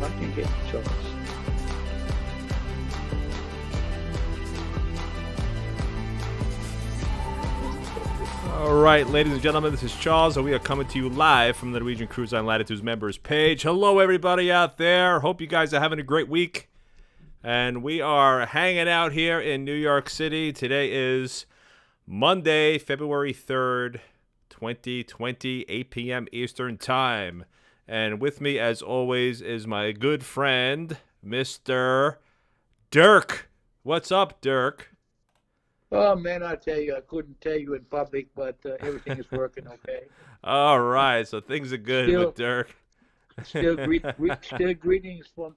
I can get Charles. All right, ladies and gentlemen, this is Charles, and we are coming to you live from the Norwegian Cruise Line Latitudes members page. Hello, everybody out there. Hope you guys are having a great week. And we are hanging out here in New York City. Today is Monday, February 3rd, 2020, 8 p.m. Eastern Time. And with me, as always, is my good friend, Mr. Dirk. What's up, Dirk? Oh man, I tell you, I couldn't tell you in public, but everything is working okay. All right, so things are good Still, with Dirk. still greetings from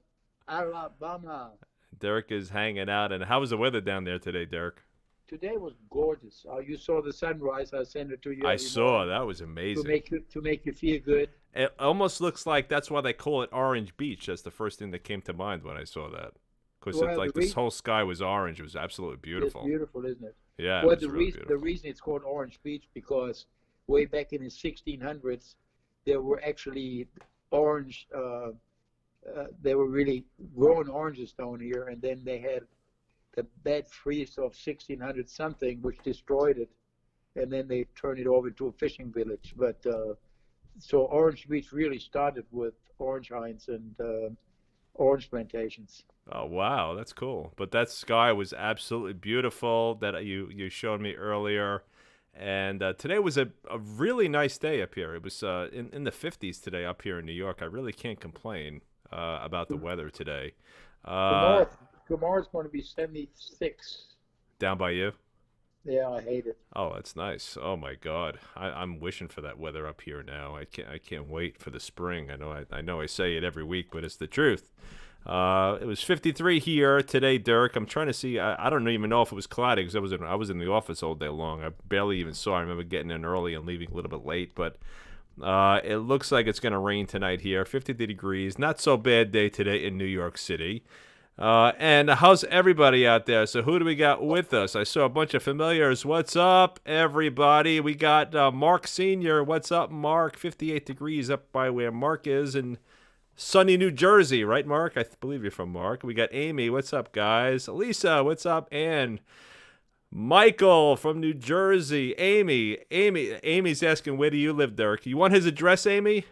Alabama. Dirk is hanging out. And how was the weather down there today, Dirk? Today was gorgeous. You saw the sunrise. I sent it to you. I every saw. morning That was amazing. to make you feel good. It almost looks like that's why they call it Orange Beach. That's the first thing that came to mind when I saw that. Because Well, it's like this whole sky was orange. It was absolutely beautiful. It's beautiful, isn't it? Yeah, Well, it was really beautiful. the reason it's called Orange Beach because way back in the 1600s, there were actually orange. They were really growing oranges down here, and then they had the bad freeze of 1600 something, which destroyed it, and then they turned it over into a fishing village. But so Orange Beach really started with orange vines and orange plantations. Oh, wow. That's cool. But that sky was absolutely beautiful that you showed me earlier. And today was a really nice day up here. It was in the 50s today up here in New York. I really can't complain about the weather today. Tomorrow's going to be 76. Down by you? Yeah, I hate it. Oh, that's nice. Oh my God, I'm wishing for that weather up here now. I can't wait for the spring. I know I say it every week, but it's the truth. It was 53 here today, Dirk. I'm trying to see. I don't even know if it was cloudy because I was in the office all day long. I barely even saw. I remember getting in early and leaving a little bit late, but it looks like it's going to rain tonight here. 50 degrees. Not so bad day today in New York City. And how's everybody out there? So who do we got with us? I saw a bunch of familiars. What's up, everybody? We got Mark Sr. What's up, Mark? 58 degrees up by where Mark is in sunny New Jersey. Right, Mark? I believe you're from Mark. We got Amy. What's up, guys? Lisa, what's up? And Michael from New Jersey. Amy's asking, where do you live, Dirk? You want his address, Amy?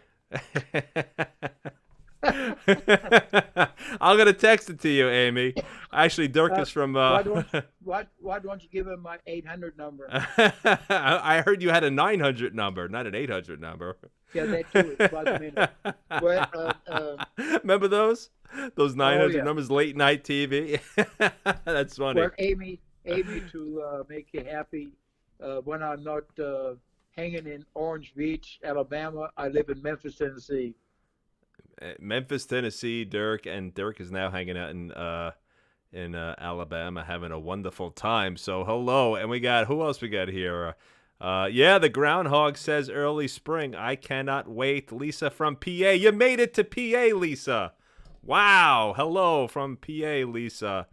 I'm gonna text it to you, Amy. Actually, Dirk is from. Why don't you give him my 800 number? I heard you had a 900 number, not an 800 number. Yeah, that too. It's about a minute. Well, remember those 900 yeah. numbers, late night TV? That's funny. Well, Amy, to make you happy, when I'm not hanging in Orange Beach, Alabama, I live in Memphis, Tennessee. Memphis, Tennessee, Dirk, and Dirk is now hanging out in Alabama, having a wonderful time. So hello, and we got who else we got here? Yeah, the groundhog says early spring. I cannot wait. Lisa from PA, you made it to PA, Lisa. Wow, hello from PA, Lisa,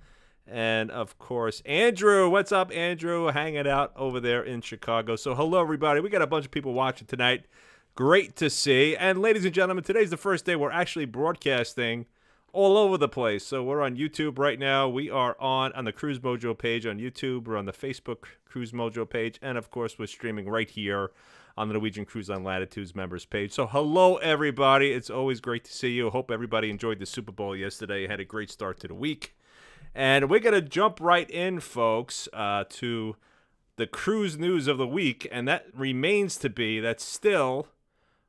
and of course Andrew. What's up, Andrew? Hanging out over there in Chicago. So hello, everybody. We got a bunch of people watching tonight. Great to see. And ladies and gentlemen, today's the first day we're actually broadcasting all over the place. So we're on YouTube right now. We are on the Cruise Mojo page on YouTube. We're on the Facebook Cruise Mojo page. And, of course, we're streaming right here on the Norwegian Cruise Line Latitudes members page. So hello, everybody. It's always great to see you. Hope everybody enjoyed the Super Bowl yesterday. Had a great start to the week. And we're going to jump right in, folks, to the cruise news of the week. And that remains to be, that's still...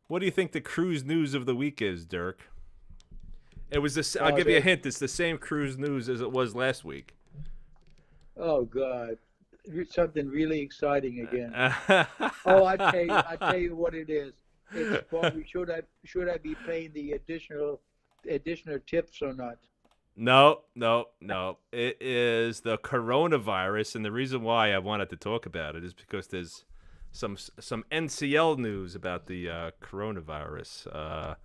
What do you think the cruise news of the week is, Dirk? It was this. I'll give you a hint. It's the same cruise news as it was last week. Oh God, something really exciting again. Oh, I tell you what it is. It's probably should I be paying the additional tips or not? No. It is the coronavirus, and the reason why I wanted to talk about it is because there's some NCL news about the coronavirus.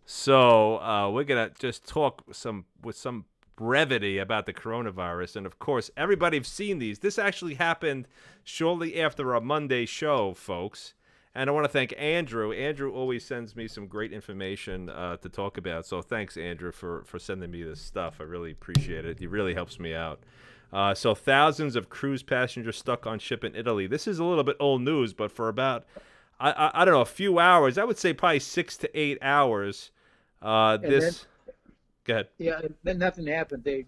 So we're gonna just talk with some brevity about the coronavirus, and of course, everybody's seen these. This actually happened shortly after our Monday show, folks, And I want to thank Andrew. Andrew always sends me some great information to talk about. So thanks, Andrew, for sending me this stuff. I really appreciate it. He really helps me out. So thousands of cruise passengers stuck on ship in Italy. This is a little bit old news, but for about, I don't know, a few hours, I would say probably 6 to 8 hours, And then, this, go ahead. yeah, and then nothing happened. They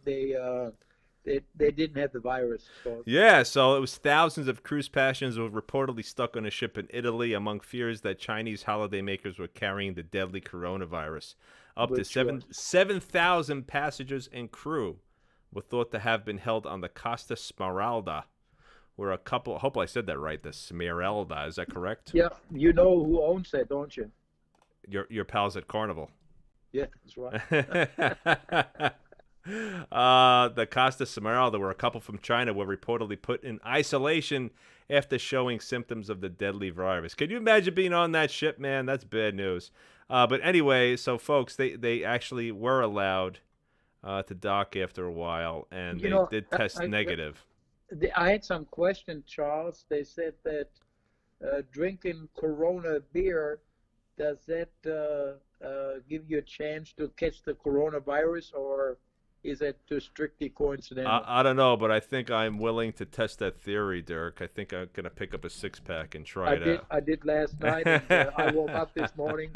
didn't have the virus. So Yeah, so it was thousands of cruise passengers were reportedly stuck on a ship in Italy among fears that Chinese holidaymakers were carrying the deadly coronavirus. Up to which was 7,000 passengers and crew were thought to have been held on the Costa Smeralda, where a couple, I hope I said that right, the Smeralda, is that correct? yeah. You know who owns that, don't you? Your pals at Carnival. Yeah, that's right. The Costa Smeralda, where a couple from China were reportedly put in isolation after showing symptoms of the deadly virus. Can you imagine being on that ship, man? That's bad news. But anyway, so folks, they actually were allowed to dock after a while, and You they know, did test negative. I had some question, Charles. They said that drinking Corona beer, does that give you a chance to catch the coronavirus, or is that just strictly coincidental? I don't know, but I think I'm willing to test that theory, Dirk. I think I'm gonna pick up a 6-pack and try it out. I did last night, and I woke up this morning.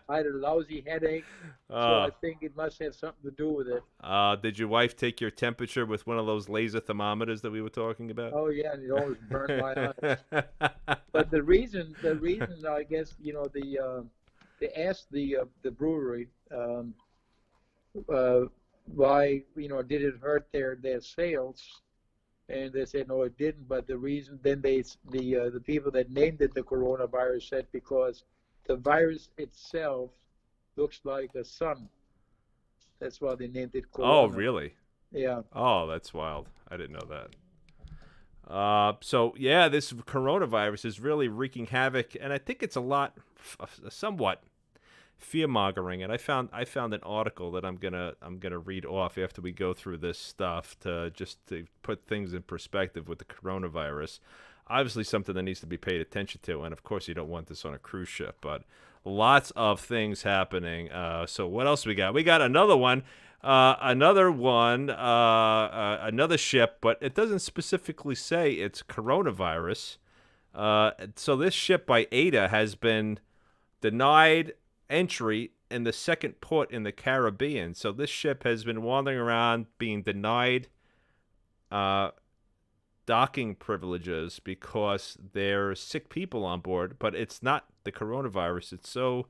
I had a lousy headache, so I uh, think it must have something to do with it. did your wife take your temperature with one of those laser thermometers that we were talking about? Oh yeah, and it always burned my eyes. But the reason I guess they asked the brewery uh, why did it hurt their sales, and they said no, it didn't. But the reason then the people that named it the coronavirus said because the virus itself looks like a sun. That's why they named it Oh, corona. really? Yeah. Oh, that's wild. I didn't know that. So yeah, this coronavirus is really wreaking havoc, and I think it's a lot, somewhat fear-mongering. And I found an article that I'm gonna read off after we go through this stuff to just to put things in perspective with the coronavirus. Obviously, something that needs to be paid attention to, and of course, you don't want this on a cruise ship, but lots of things happening. So what else we got? We got another one. Another ship, but it doesn't specifically say it's coronavirus. So this ship by Ada has been denied entry in the second port in the Caribbean. So this ship has been wandering around being denied uh, docking privileges because there are sick people on board, but it's not the coronavirus. It's so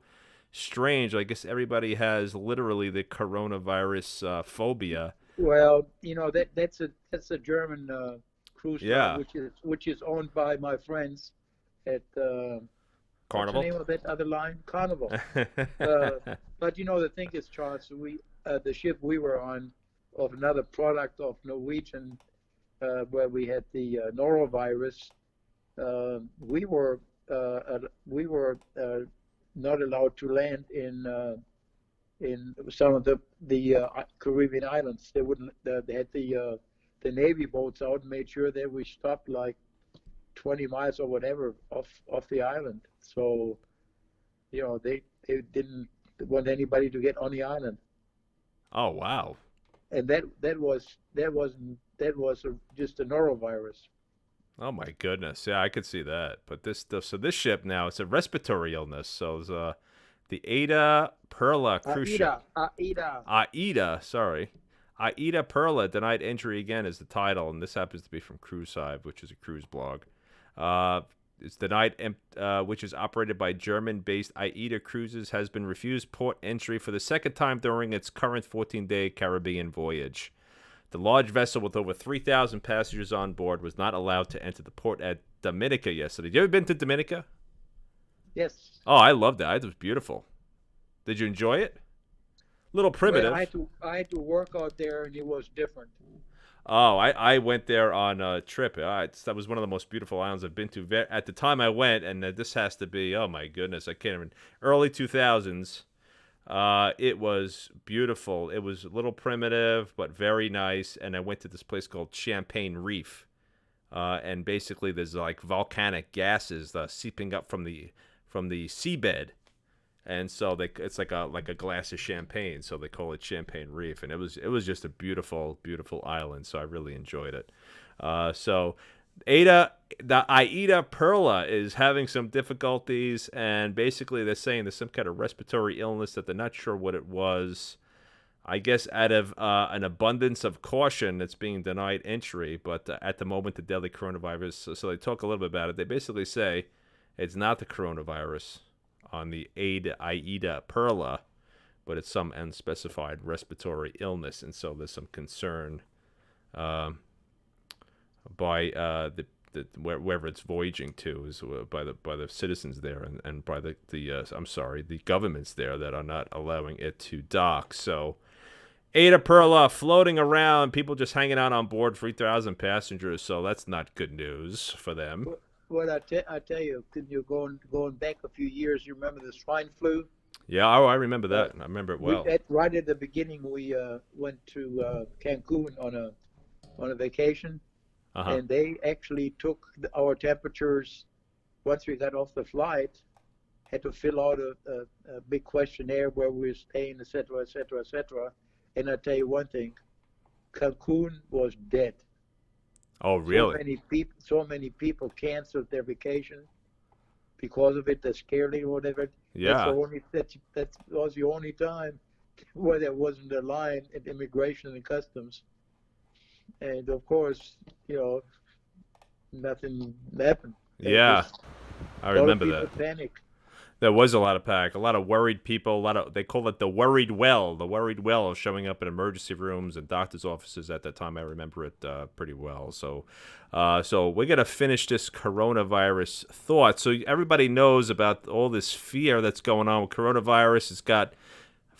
strange. I guess everybody has literally the coronavirus phobia. Well, that's a German cruise line, Yeah, which is owned by my friends at what's the Carnival. name of that other line? Carnival. Uh, but the thing is, Charles, the ship we were on of another product of Norwegian, where we had the norovirus, we were not allowed to land in some of the Caribbean islands. They wouldn't. They had the Navy boats out and made sure that we stopped like 20 miles or whatever off the island. So they didn't want anybody to get on the island, Oh wow. and that was just a norovirus. Oh my goodness. Yeah, I could see that. But this ship now, it's a respiratory illness. So it's the Ada Perla cruise ship. Aida. Sorry. Aida Perla denied entry again is the title, and this happens to be from Cruise Hive, which is a cruise blog. It's denied, which is operated by German-based Aida Cruises, has been refused port entry for the second time during its current 14-day Caribbean voyage. The large vessel with over 3,000 passengers on board was not allowed to enter the port at Dominica yesterday. You ever been to Dominica? Yes. Oh, I loved it. It was beautiful. Did you enjoy it? A little Well, primitive. I had to work out there, and it was different. Oh, I went there on a trip. That was one of the most beautiful islands I've been to. At the time I went, and this has to be, oh my goodness, I can't even, early 2000s. It was beautiful. It was a little primitive, but very nice. And I went to this place called Champagne Reef. And basically there's like volcanic gases seeping up from the from the seabed. And so it's like a glass of champagne, so they call it Champagne Reef, and it was just a beautiful, beautiful island. So I really enjoyed it. So the Aida Perla is having some difficulties, and basically they're saying there's some kind of respiratory illness that they're not sure what it was. I guess out of an abundance of caution, that's being denied entry. But at the moment, the deadly coronavirus. So they talk a little bit about it. They basically say it's not the coronavirus on the Aida Perla, but it's some unspecified respiratory illness, and so there's some concern by wherever it's voyaging to is by the citizens there and by the governments there that are not allowing it to dock. So Ada Perla floating around, people just hanging out on board, 3,000 passengers. So that's not good news for them. Well, I tell you, you're going back a few years. You remember the swine flu? Yeah, I remember that. I remember it well. Right at the beginning, we went to Cancun on a vacation, and they actually took our temperatures once we got off the flight. Had to fill out a big questionnaire where we were staying, et cetera, et cetera, et cetera. And I tell you one thing, Cancun was dead. Oh, really? So many people canceled their vacation because of it. They're scared or whatever. Yeah. That was the only time where there wasn't a line at immigration and customs. And of course, nothing happened. Yeah, I remember that. Panic. There was a lot of panic, a lot of worried people, they call it the worried well showing up in emergency rooms and doctors' offices at that time. I remember it pretty well. So we're going to finish this coronavirus thought. So everybody knows about all this fear that's going on with coronavirus. It's got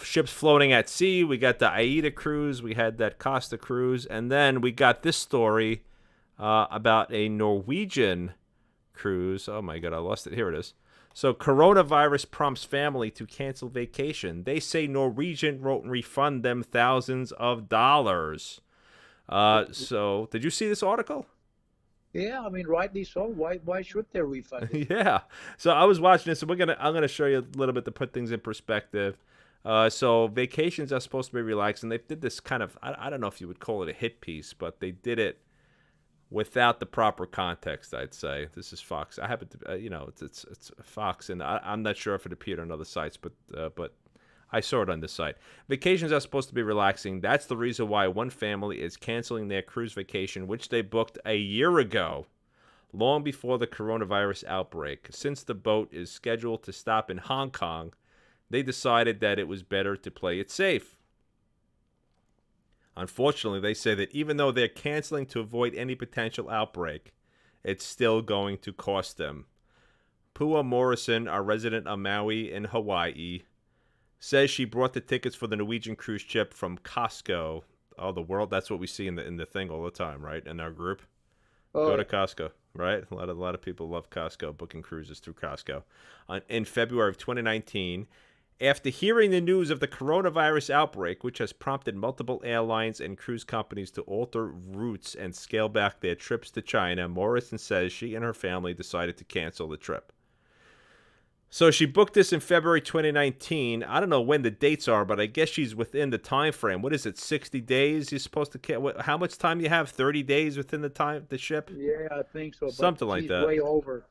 ships floating at sea. We got the Aida cruise. We had that Costa cruise. And then we got this story about a Norwegian cruise. Oh, my God, I lost it. Here it is. So coronavirus prompts family to cancel vacation. They say Norwegian won't refund them thousands of dollars. So did you see this article? Yeah, I mean, rightly so. Why should they refund it? Yeah. So I was watching this, and I'm gonna show you a little bit to put things in perspective. So vacations are supposed to be relaxed, and they did this kind of, I don't know if you would call it a hit piece, but they did it without the proper context, I'd say. This is Fox. I happen to, it's Fox, and I'm not sure if it appeared on other sites, but I saw it on this site. Vacations are supposed to be relaxing. That's the reason why one family is canceling their cruise vacation, which they booked a year ago, long before the coronavirus outbreak. Since the boat is scheduled to stop in Hong Kong, they decided that it was better to play it safe. Unfortunately, they say that even though they're canceling to avoid any potential outbreak, it's still going to cost them. Pua Morrison, a resident of Maui in Hawaii, says she brought the tickets for the Norwegian cruise ship from Costco. Oh, the world, that's what we see in the thing all the time, right? In our group. Go to Costco, right? A lot of people love Costco, booking cruises through Costco. In February of 2019, after hearing the news of the coronavirus outbreak, which has prompted multiple airlines and cruise companies to alter routes and scale back their trips to China, Morrison says she and her family decided to cancel the trip. So she booked this in February 2019. I don't know when the dates are, but I guess she's within the time frame. What is it, 60 days? You're supposed to how much time do you have? 30 days within the ship? Yeah, I think so. Something like that. Way over.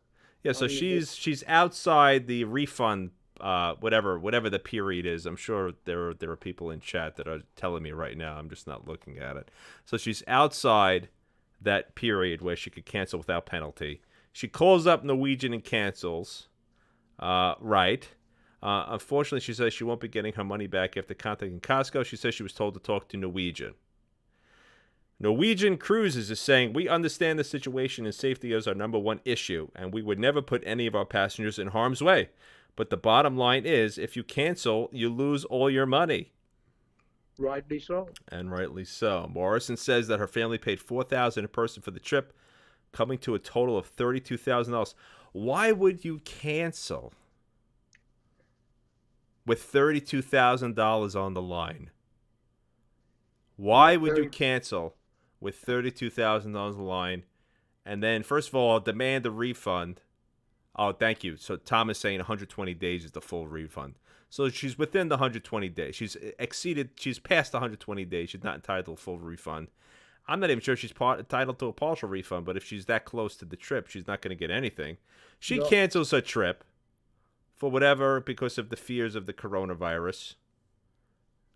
Yeah, so she's outside the refund. Whatever the period is. I'm sure there are people in chat that are telling me right now. I'm just not looking at it. So she's outside that period where she could cancel without penalty. She calls up Norwegian and cancels. Right. Unfortunately, she says she won't be getting her money back after contacting Costco. She says she was told to talk to Norwegian. Norwegian Cruises is saying, we understand the situation and safety is our number one issue, and we would never put any of our passengers in harm's way. But the bottom line is, if you cancel, you lose all your money. Rightly so. And rightly so. Morrison says that her family paid $4,000 a person for the trip, coming to a total of $32,000. Why would you cancel with $32,000 on the line? Why would you cancel with $32,000 on the line and then, first of all, demand a refund? Oh, thank you. So Tom is saying 120 days is the full refund. So she's within the 120 days. She's past the 120 days. She's not entitled to a full refund. I'm not even sure she's entitled to a partial refund, but if she's that close to the trip, she's not going to get anything. She No, cancels her trip for whatever because of the fears of the coronavirus.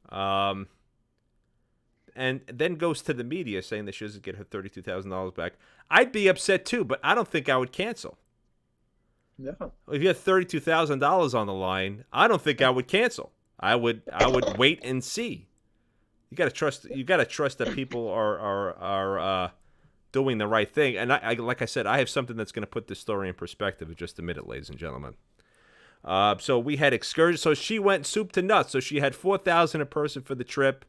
Um, and then goes to the media saying that she doesn't get her $32,000 back. I'd be upset too, but I don't think I would cancel. no. If you had $32,000 on the line, I don't think I would cancel. I would wait and see. You got to trust. You got to trust that people are doing the right thing. And like I said, I have something that's going to put this story in perspective in just a minute, ladies and gentlemen. So we had excursions. So she went soup to nuts. So she had $4,000 a person for the trip.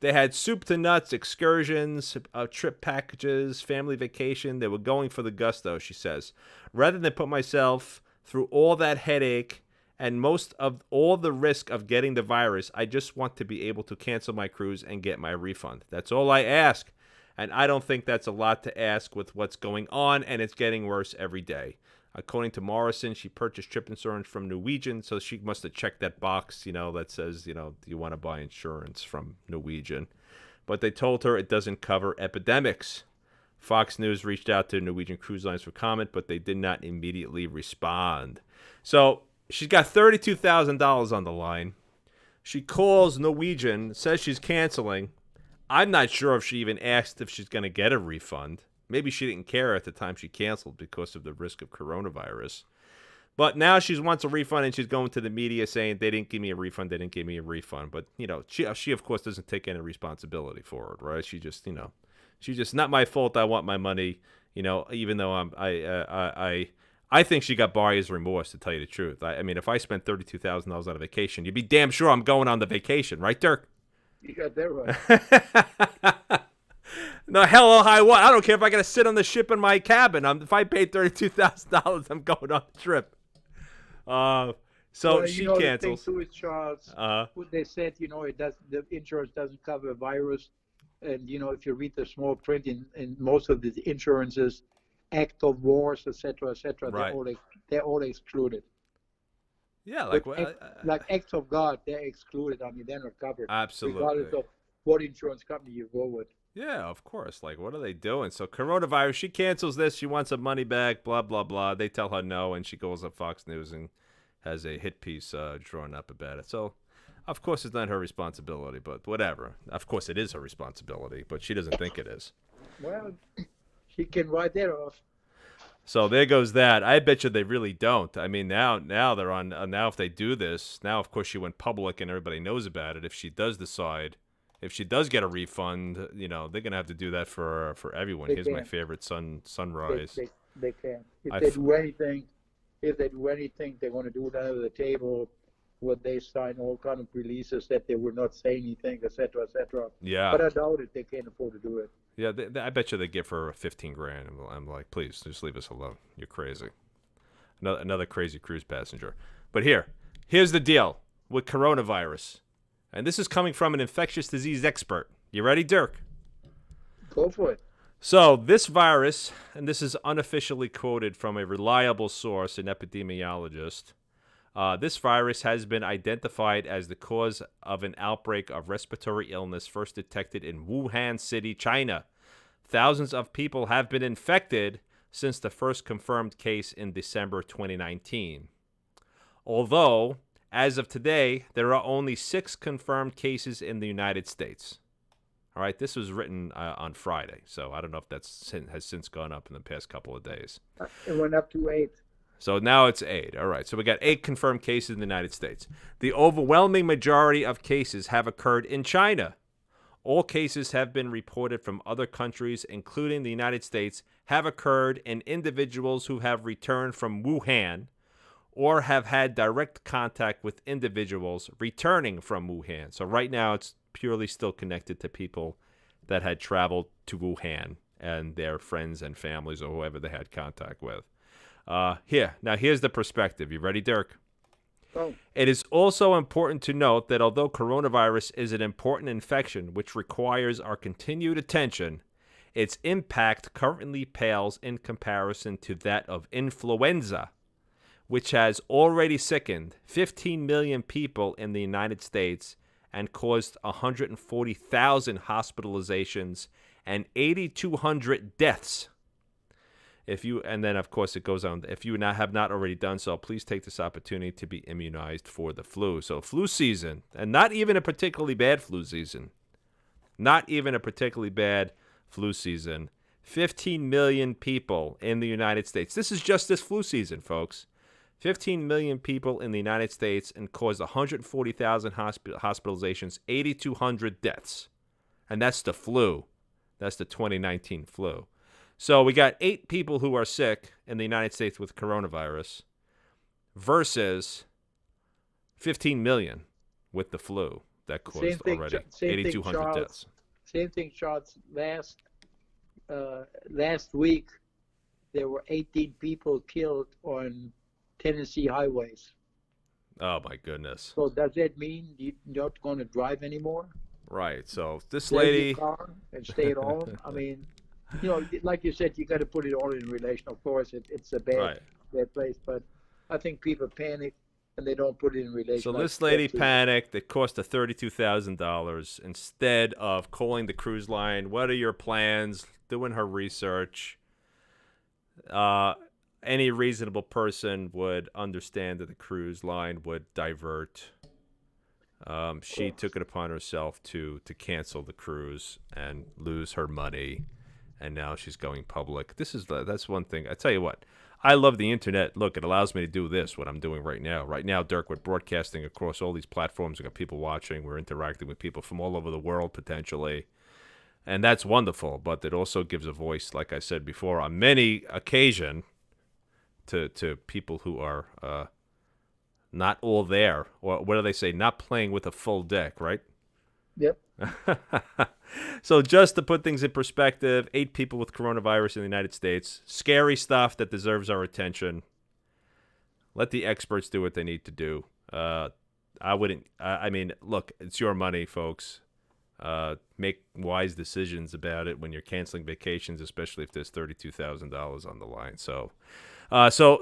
They had soup to nuts, excursions, trip packages, family vacation. They were going for the gusto, she says. Rather than put myself through all that headache and most of all the risk of getting the virus, I just want to be able to cancel my cruise and get my refund. That's all I ask. And I don't think that's a lot to ask with what's going on, and it's getting worse every day. According to Morrison, she purchased trip insurance from Norwegian, so she must have checked that box, that says, do you want to buy insurance from Norwegian? But they told her it doesn't cover epidemics. Fox News reached out to Norwegian Cruise Lines for comment, but they did not immediately respond. So she's got $32,000 on the line. She calls Norwegian, says she's canceling. I'm not sure if she even asked if she's going to get a refund. Maybe she didn't care at the time she canceled because of the risk of coronavirus. But now she wants a refund, and she's going to the media saying they didn't give me a refund, they didn't give me a refund. But, she of course doesn't take any responsibility for it, right? She's just not my fault. I want my money, even though I think she got buyer's remorse, to tell you the truth. I mean, if I spent $32,000 on a vacation, you'd be damn sure I'm going on the vacation, right, Dirk? You got that right. No, hell or high what? I don't care if I got to sit on the ship in my cabin. If I paid $32,000, I'm going on the trip. So Well, she the thing cancels. too is, Charles, what they said, the insurance doesn't cover a virus. And, if you read the small print in most of the insurances, act of wars, etc., etc., Right. they're all excluded. Yeah, But like acts of God, they're excluded. I mean, they're not covered, absolutely. regardless of what insurance company you go with. Yeah, of course. Like, what are they doing? So coronavirus, she cancels this. She wants her money back, blah, blah, blah. They tell her no, and she goes on Fox News and has a hit piece drawn up about it. So, of course, it's not her responsibility, but whatever. Of course, it is her responsibility, but she doesn't think it is. Well, she can write that off. So there goes that. I bet you they really don't. I mean, now they're on. Now if they do this, now of course she went public and everybody knows about it. If she does get a refund, they're gonna have to do that for everyone. Here's my favorite sunrise. They can. If they do anything, they're going to do it under the table. Would they sign all kind of releases that they would not say anything, etc., etc. Yeah. But I doubt it. They can't afford to do it. Yeah, I bet you they give her $15,000. I'm like, please, just leave us alone. You're crazy. Another crazy cruise passenger. But here's the deal with coronavirus. And this is coming from an infectious disease expert. You ready, Dirk? Go for it. So this virus, and this is unofficially quoted from a reliable source, an epidemiologist, this virus has been identified as the cause of an outbreak of respiratory illness first detected in Wuhan City, China. Thousands of people have been infected since the first confirmed case in December 2019. Although, as of today, there are only 6 confirmed cases in the United States. All right, this was written on Friday, so I don't know if that has since gone up in the past couple of days. It went up to 8. So now it's 8. All right, so we got 8 confirmed cases in the United States. The overwhelming majority of cases have occurred in China. All cases have been reported from other countries, including the United States, have occurred in individuals who have returned from Wuhan or have had direct contact with individuals returning from Wuhan. So right now it's purely still connected to people that had traveled to Wuhan and their friends and families or whoever they had contact with. Here's the perspective. You ready, Dirk? Oh. It is also important to note that although coronavirus is an important infection which requires our continued attention, its impact currently pales in comparison to that of influenza, which has already sickened 15 million people in the United States and caused 140,000 hospitalizations and 8,200 deaths. And then of course it goes on. If you have not already done so, please take this opportunity to be immunized for the flu. So flu season, and not even a particularly bad flu season. Not even a particularly bad flu season. 15 million people in the United States. This is just this flu season, folks. 15 million people in the United States and caused 140,000 hospitalizations, 8,200 deaths. And that's the flu. That's the 2019 flu. So we got 8 people who are sick in the United States with coronavirus versus 15 million with the flu that caused already 8,200 deaths. Same thing, Charles. Last week, there were 18 people killed on Tennessee highways. Oh, my goodness. So does that mean you're not going to drive anymore? Right. So this Save lady... your car and stay at home? I mean, like you said, you got to put it all in relation. Of course, it's a bad place, but I think people panic and they don't put it in relation. So this lady panicked. It cost her $32,000 instead of calling the cruise line. What are your plans? Doing her research. Any reasonable person would understand that the cruise line would divert. She took it upon herself to cancel the cruise and lose her money, and now she's going public. That's one thing. I tell you what, I love the internet. Look, it allows me to do this, what I'm doing right now. Right now, Dirk, we're broadcasting across all these platforms. We've got people watching. We're interacting with people from all over the world, potentially. And that's wonderful, but it also gives a voice, like I said before, on many occasions to people who are not all there. Or what do they say? Not playing with a full deck, right? Yep. So just to put things in perspective, 8 people with coronavirus in the United States. Scary stuff that deserves our attention. Let the experts do what they need to do. I mean, look, it's your money, folks. Make wise decisions about it when you're canceling vacations, especially if there's $32,000 on the line. So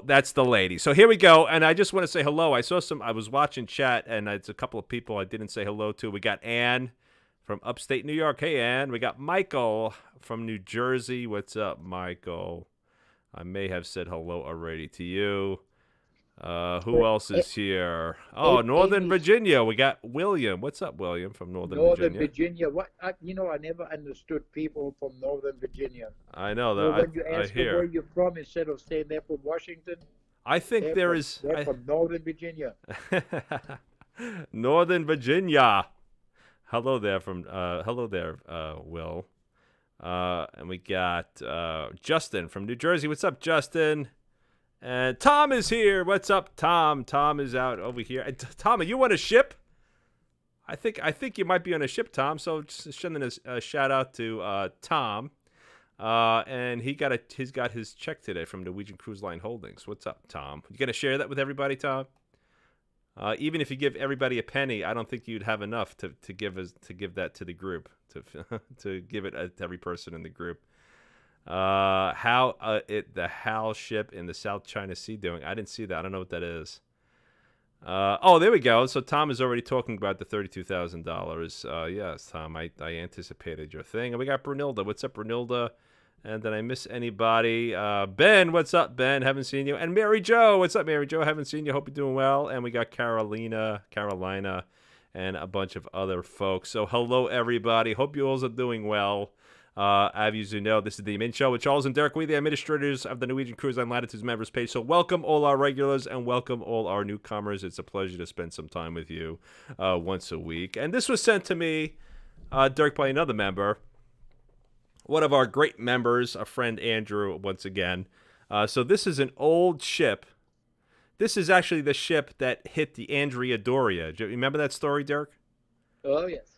that's the lady. So here we go. And I just want to say hello. I was watching chat, and it's a couple of people I didn't say hello to. We got Ann from upstate New York. Hey, Ann. We got Michael from New Jersey. What's up, Michael? I may have said hello already to you. Who else is here? Oh, Northern Virginia. We got William. What's up, William, from Northern Virginia? Northern Virginia. What? I never understood people from Northern Virginia. I know that. When you ask them where you're from, instead of saying they're from Washington, I think they're from Northern Virginia. Northern Virginia. Hello there, Will. And we got Justin from New Jersey. What's up, Justin? And Tom is here. What's up, Tom? Tom is out over here. Tom, are you on a ship? I think you might be on a ship, Tom. So just sending a shout out to Tom. And he's got his check today from Norwegian Cruise Line Holdings. What's up, Tom? You gonna share that with everybody, Tom? Even if you give everybody a penny, I don't think you'd have enough to give that to the group, to give it to every person in the group. The HAL ship in the South China Sea doing? I didn't see that. I don't know what that is. Oh, there we go. So Tom is already talking about the $32,000. Yes, Tom, I anticipated your thing. And we got Brunilda. What's up, Brunilda? And did I miss anybody? Ben, what's up, Ben? Haven't seen you. And Mary Jo, what's up, Mary Jo? Haven't seen you. Hope you're doing well. And we got Carolina, and a bunch of other folks. So hello, everybody. Hope you all are doing well. As you know, this is the Mint Show with Charles and Dirk. We, the administrators of the Norwegian Cruise Line Latitudes members page. So welcome all our regulars and welcome all our newcomers. It's a pleasure to spend some time with you once a week. And this was sent to me, Dirk, by another member. One of our great members, a friend Andrew, once again. So this is an old ship. This is actually the ship that hit the Andrea Doria. Do you remember that story, Dirk? Oh, yes.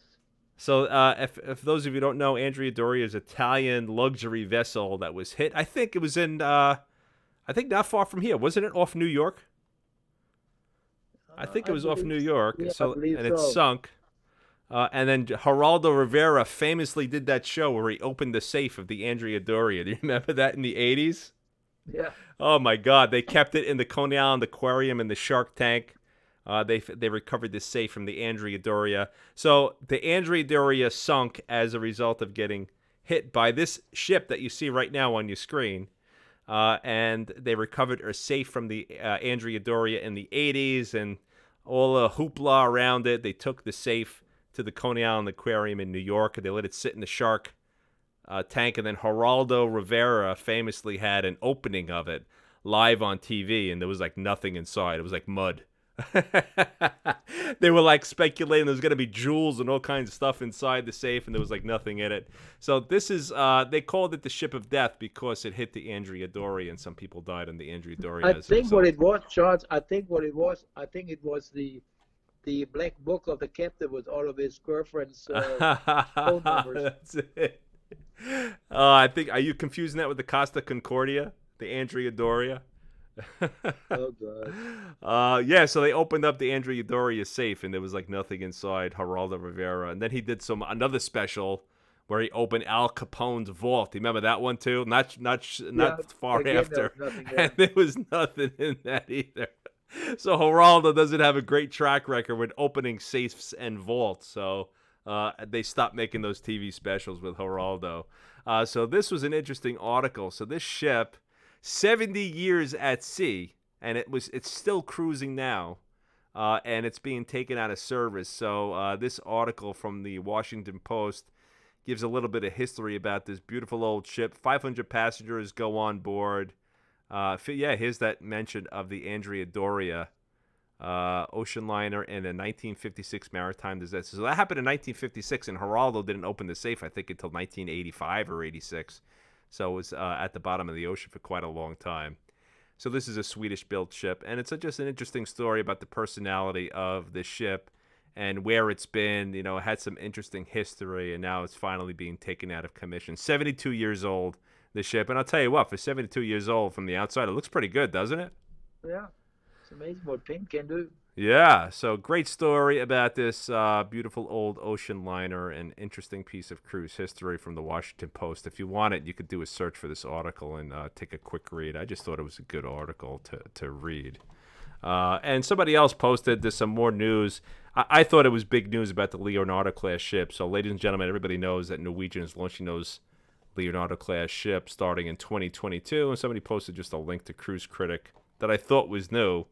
So if those of you don't know, Andrea Doria is an Italian luxury vessel that was hit. I think it was not far from here. Wasn't it off New York? I think it was off New York. Yeah, And it sunk. And then Geraldo Rivera famously did that show where he opened the safe of the Andrea Doria. Do you remember that in the 80s? Yeah. Oh my God! They kept it in the Coney Island Aquarium in the Shark Tank. They recovered this safe from the Andrea Doria. So the Andrea Doria sunk as a result of getting hit by this ship that you see right now on your screen. And they recovered a safe from the Andrea Doria in the 80s and all the hoopla around it. They took the safe to the Coney Island Aquarium in New York and they let it sit in the shark tank. And then Geraldo Rivera famously had an opening of it live on TV, and there was like nothing inside. It was like mud. They were like speculating there's going to be jewels and all kinds of stuff inside the safe, and there was like nothing in it. So this is they called it the ship of death because it hit the Andrea Doria, and some people died on the Andrea I Doria as a think what result. it was, Charles. I think it was the black book of the captain with all of his girlfriend's phone numbers. That's it. I think, are you confusing that with the Costa Concordia, the Andrea Doria? Oh God. Yeah, so they opened up the Andrea Doria safe and there was like nothing inside. Geraldo Rivera, and then he did another special where he opened Al Capone's vault. You remember that one too? Yeah. Not far Again, there was after, nothing and there. there was nothing in that either. So Geraldo doesn't have a great track record with opening safes and vaults. So they stopped making those TV specials with Geraldo. So this was an interesting article. So this ship, 70 years at sea, and it's still cruising now, and it's being taken out of service. So this article from the Washington Post gives a little bit of history about this beautiful old ship. 500 passengers go on board. Yeah, here's that mention of the Andrea Doria ocean liner in a 1956 maritime disaster. So that happened in 1956, and Geraldo didn't open the safe, I think, until 1985 or 86. So it was at the bottom of the ocean for quite a long time. So this is a Swedish-built ship, and it's just an interesting story about the personality of the ship and where it's been. You know, it had some interesting history, and now it's finally being taken out of commission. 72 years old, the ship. And I'll tell you what, for 72 years old from the outside, it looks pretty good, doesn't it? Yeah. It's amazing what paint can do. Yeah, so great story about this beautiful old ocean liner, and interesting piece of cruise history from the Washington Post. If you want it, you could do a search for this article and take a quick read. I just thought it was a good article to read. And somebody else posted there's some more news. I thought it was big news about the Leonardo class ship. So, ladies and gentlemen, everybody knows that Norwegian is launching those Leonardo class ships starting in 2022. And somebody posted just a link to Cruise Critic that I thought was new,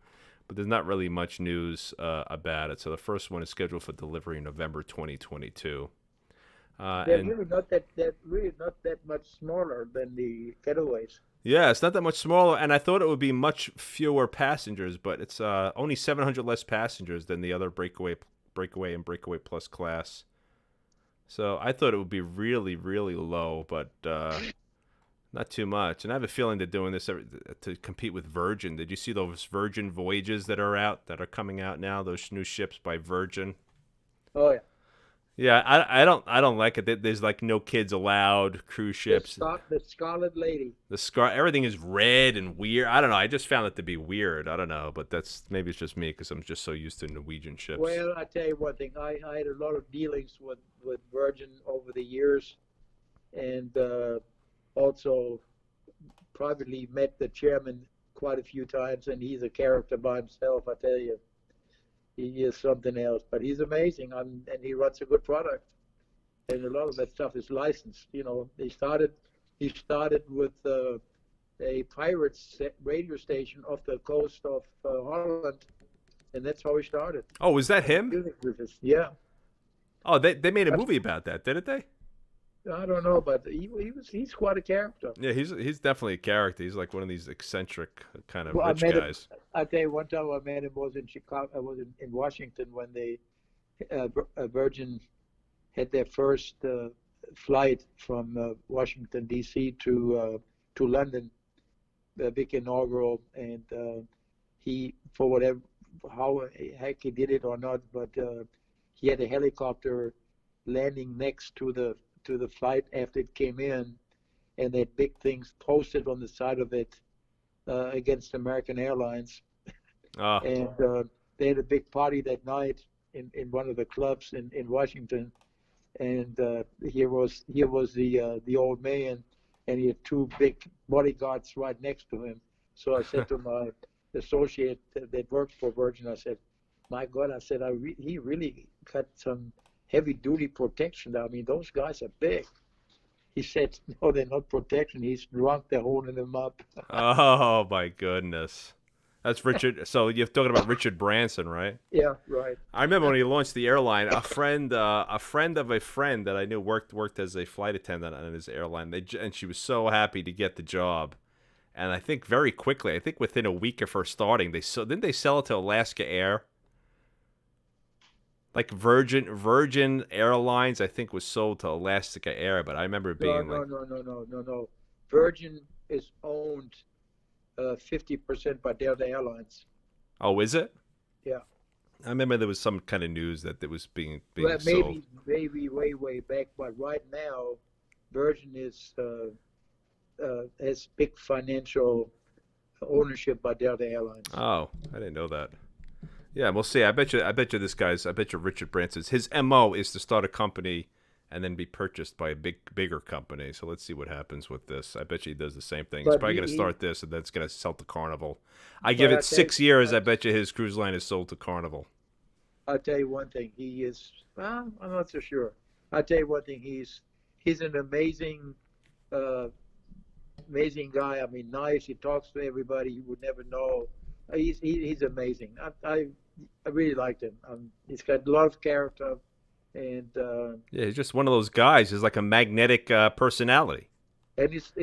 but there's not really much news about it. So the first one is scheduled for delivery in November 2022. They're And really not that much smaller than the Getaways. yeah, it's not that much smaller, and I thought it would be much fewer passengers, but it's only 700 less passengers than the other breakaway, and breakaway plus class. So I thought it would be really, really low, but not too much. And I have a feeling they're doing this to compete with Virgin. Did you see those Virgin voyages that are coming out now? Those new ships by Virgin. Oh yeah. Yeah, I don't like it. There's like no kids allowed cruise ships. The Scarlet Lady. Everything is red and weird. I don't know. I just found it to be weird. I don't know, but maybe it's just me because I'm just so used to Norwegian ships. Well, I tell you one thing. I had a lot of dealings with Virgin over the years, and also privately met the chairman quite a few times, and he's a character by himself. I tell you, he is something else. But he's amazing, and he runs a good product. And a lot of that stuff is licensed. You know, he started with a pirates radio station off the coast of Holland, and that's how he started. Oh, was that him? Yeah. Oh, they made a movie about that, didn't they? I don't know, but he's quite a character. Yeah, he's definitely a character. He's like one of these eccentric kind of Well, rich guys. I tell you, one time I met him was in Chicago. I was in Washington when they Virgin had their first flight from Washington D.C. to London, the big inaugural, and he, for whatever how heck he did it or not, but he had a helicopter landing next to the flight after it came in, and they had big things posted on the side of it against American Airlines. Oh. And they had a big party that night in one of the clubs in Washington. And here was the old man and he had two big bodyguards right next to him. So I said to my associate that worked for Virgin, I said, "My God," I said, he really got some heavy duty protection. I mean, those guys are big. He said, "No, they're not protection. He's drunk. They're holding them up." Oh my goodness. That's Richard. So you're talking about Richard Branson, right? Yeah, right. I remember when he launched the airline. A friend of a friend that I knew worked as a flight attendant on his airline. And she was so happy to get the job. And I think very quickly, I think within a week of her starting, didn't they sell it to Alaska Air? Like Virgin Airlines, I think was sold to Alaska Air, but I remember it being No. Virgin is owned 50% by Delta Airlines. Oh, is it? Yeah. I remember there was some kind of news that it was being Well, sold. maybe way back, but right now, Virgin has big financial ownership by Delta Airlines. Oh, I didn't know that. Yeah, we'll see. I bet you Richard Branson's his MO is to start a company and then be purchased by a bigger company. So let's see what happens with this. I bet you he does the same thing. He's probably going to start this and then it's going to sell to Carnival. I give it 6 years. I bet you his cruise line is sold to Carnival. I'll tell you one thing. He is. Well, I'm not so sure. I'll tell you one thing. He's an amazing guy. I mean, nice. He talks to everybody. You would never know. He's amazing. I really liked him. He's got a lot of character, and yeah, he's just one of those guys. He's like a magnetic personality. And his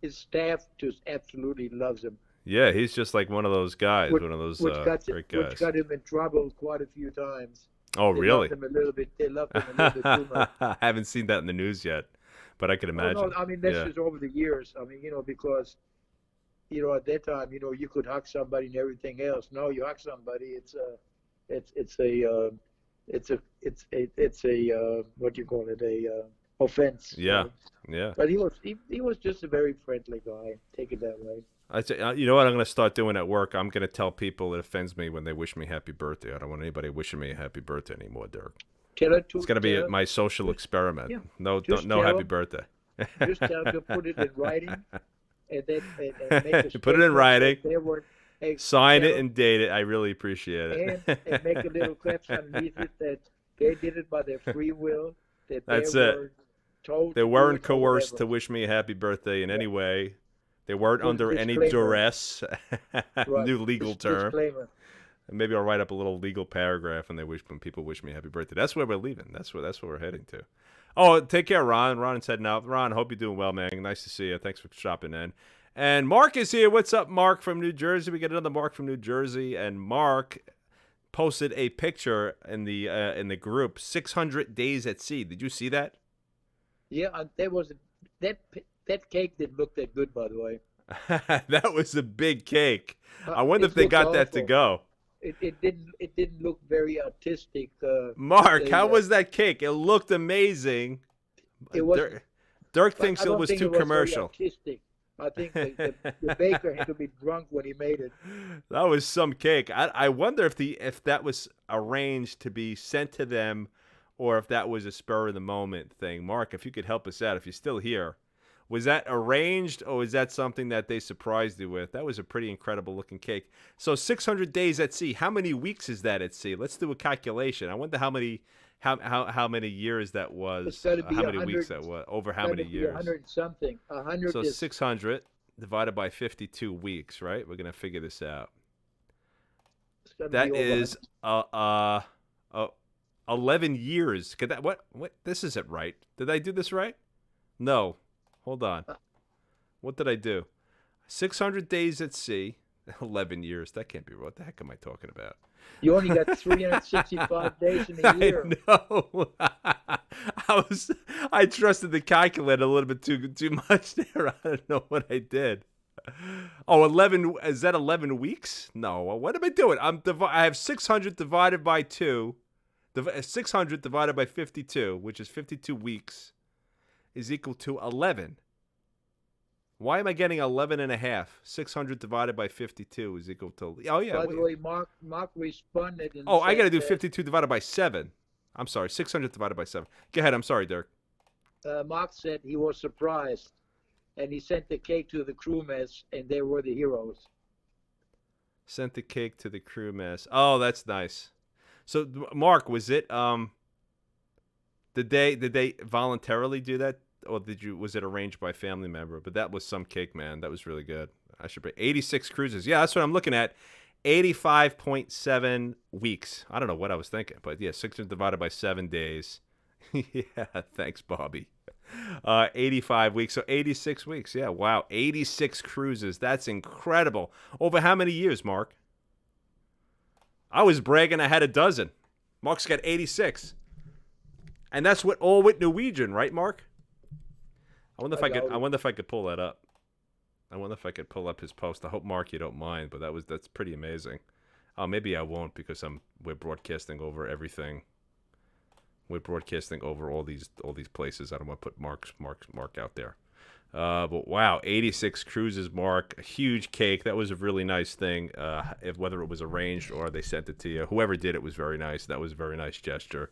staff just absolutely loves him. Yeah, he's just like one of those guys. One of those great guys. Which got him in trouble quite a few times. Oh, really? They loved him a little bit too much. I haven't seen that in the news yet, but I can imagine. Oh, no, I mean, that's just over the years. I mean, because at that time, you could hug somebody and everything else. No, you hug somebody, it's a what do you call it? Offense. Yeah, yeah. But he was just a very friendly guy. Take it that way. I say, you know what I'm going to start doing at work? I'm going to tell people it offends me when they wish me happy birthday. I don't want anybody wishing me a happy birthday anymore, Dirk. It's going to be my social experiment. Yeah, no happy birthday. Just tell them to put it in writing. And then make a put it in writing, sign it, and date it. I really appreciate it. And make a little clips underneath it that they did it by their free will. That's it. They weren't coerced to wish me a happy birthday in any way. They weren't under any duress. Right. New legal term. Disclaimer. And maybe I'll write up a little legal paragraph when people wish me happy birthday. That's where we're leaving. That's where we're heading to. Oh, take care, Ron. Ron's heading out. Ron, hope you're doing well, man. Nice to see you. Thanks for stopping in. And Mark is here. What's up, Mark from New Jersey? We got another Mark from New Jersey, and Mark posted a picture in the group. 600 days at sea. Did you see that? Yeah, that cake didn't look that good, by the way. That was a big cake. I wonder if they got that to go. It didn't look very artistic. Mark, how was that cake? It looked amazing. It was. Dirk thinks it was too commercial. Very artistic. I think the baker had to be drunk when he made it. That was some cake. I wonder if that was arranged to be sent to them, or if that was a spur of the moment thing. Mark, if you could help us out, if you're still here. Was that arranged, or was that something that they surprised you with? That was a pretty incredible looking cake. So 600 days at sea. How many weeks is that at sea? Let's do a calculation. I wonder how many years that was. How many weeks that was? Over how many years? 100 something. 100. So 600 divided by 52 weeks, right? We're gonna figure this out. That is 11 years. Could that what? This isn't right. Did I do this right? No. Hold on. What did I do? 600 days at sea, 11 years. That can't be right. What the heck am I talking about? You only got 365 days in a year. No. I trusted the calculator a little bit too much there. I don't know what I did. Oh, 11. Is that 11 weeks? No. What am I doing? I have 600 divided by 2. 600 divided by 52, which is 52 weeks, is equal to 11. Why am I getting 11 and a half? 600 divided by 52 is equal to... Oh, yeah. By the way, Mark responded... I got to do 52 divided by 7. I'm sorry, 600 divided by 7. Go ahead, I'm sorry, Dirk. Mark said he was surprised and he sent the cake to the crew mess, and they were the heroes. Sent the cake to the crew mess. Oh, that's nice. So, Mark, was it did they voluntarily do that, or was it arranged by a family member? But that was some cake, man. That was really good. I should be 86 cruises. Yeah, that's what I'm looking at. 85.7 weeks. I don't know what I was thinking, but yeah, 600 divided by 7 days. Yeah, thanks, Bobby. 85 weeks, so 86 weeks. Yeah, wow, 86 cruises. That's incredible. Over how many years, Mark? I was bragging I had a dozen. Mark's got 86. And that's all with Norwegian, right, Mark? I wonder if I could pull that up. I wonder if I could pull up his post. I hope, Mark, you don't mind, but that's pretty amazing. Oh, maybe I won't because we're broadcasting over everything. We're broadcasting over all these places. I don't want to put Mark out there. But wow, 86 cruises, Mark. A huge cake. That was a really nice thing. Whether it was arranged or they sent it to you, whoever did it was very nice. That was a very nice gesture.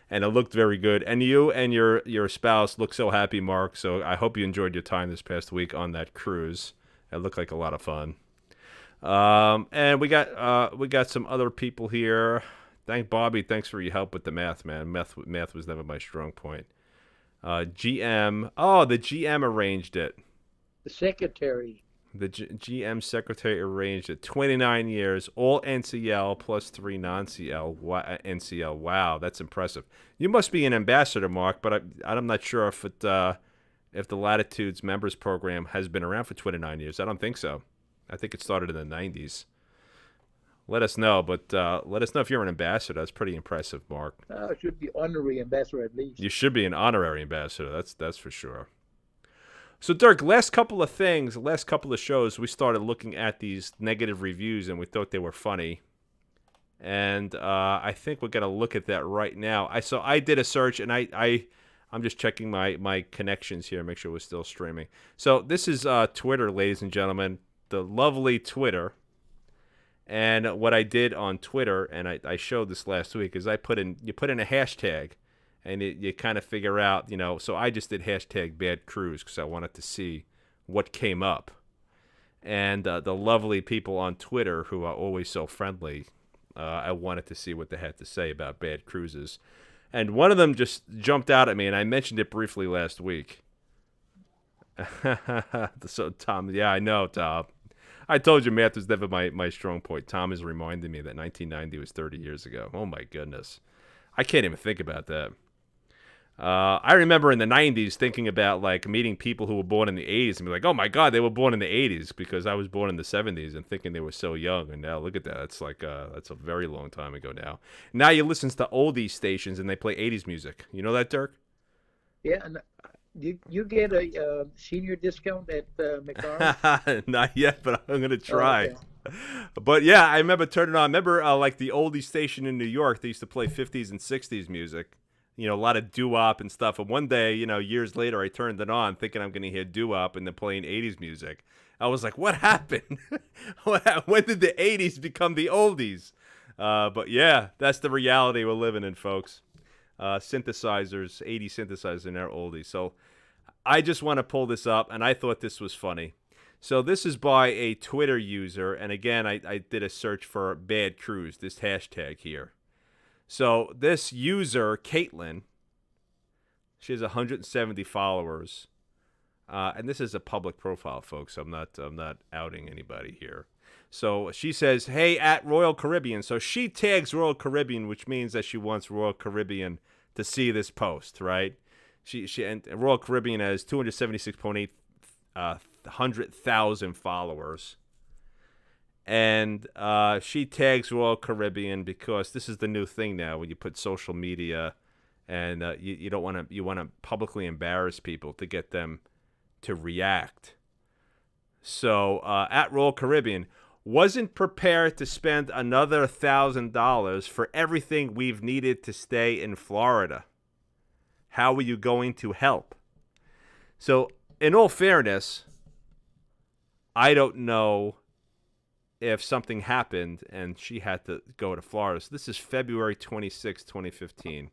And it looked very good. And you and your spouse look so happy, Mark. So I hope you enjoyed your time this past week on that cruise. It looked like a lot of fun. And we got some other people here. Bobby. Thanks for your help with the math, man. Math was never my strong point. GM. Oh, the GM arranged it. The secretary. The GM secretary arranged it. 29 years, all NCL plus 3 non-CL. NCL. Wow, that's impressive. You must be an ambassador, Mark, but I'm not sure if the Latitudes members program has been around for 29 years. I don't think so. I think it started in the 90s. Let us know, but let us know if you're an ambassador. That's pretty impressive, Mark. It should be honorary ambassador at least. You should be an honorary ambassador. That's for sure. So, Dirk, last couple of shows, we started looking at these negative reviews, and we thought they were funny. And I think we're going to look at that right now. I did a search, and I'm just checking my connections here, make sure we're still streaming. So this is Twitter, ladies and gentlemen, the lovely Twitter. And what I did on Twitter, and I showed this last week, is you put in a hashtag, and you kind of figure out, so I just did hashtag bad cruise because I wanted to see what came up. And the lovely people on Twitter who are always so friendly, I wanted to see what they had to say about bad cruises. And one of them just jumped out at me, and I mentioned it briefly last week. So, Tom, yeah, I know, Tom. I told you math was never my strong point. Tom is reminding me that 1990 was 30 years ago. Oh, my goodness. I can't even think about that. I remember in the 90s thinking about like meeting people who were born in the 80s and be like, oh my God, they were born in the 80s, because I was born in the 70s and thinking they were so young. And now look at that. It's like that's a very long time ago now. Now you listen to oldies stations and they play 80s music. You know that, Dirk? Yeah, and you get a senior discount at McDonald's? Not yet, but I'm going to try. Oh, okay. But yeah, I remember turning on. Remember like the oldie station in New York, they used to play 50s and 60s music. A lot of doo-wop and stuff. And one day, years later, I turned it on thinking I'm going to hear doo-wop and they're playing 80s music. I was like, what happened? When did the 80s become the oldies? But yeah, that's the reality we're living in, folks. Synthesizers, 80 synthesizers are now oldies. So I just want to pull this up, and I thought this was funny. So this is by a Twitter user. And again, I did a search for bad cruise, this hashtag here. So this user, Caitlin, she has 170 followers, and this is a public profile, folks. I'm not outing anybody here. So she says, "Hey, at Royal Caribbean." So she tags Royal Caribbean, which means that she wants Royal Caribbean to see this post, right? She and Royal Caribbean has 276.8 100,000 followers. And she tags Royal Caribbean because this is the new thing now when you put social media, and you don't want to publicly embarrass people to get them to react. So at Royal Caribbean, wasn't prepared to spend another $1,000 for everything we've needed to stay in Florida. How are you going to help? So in all fairness, I don't know if something happened and she had to go to Florida. So this is February 26, 2015.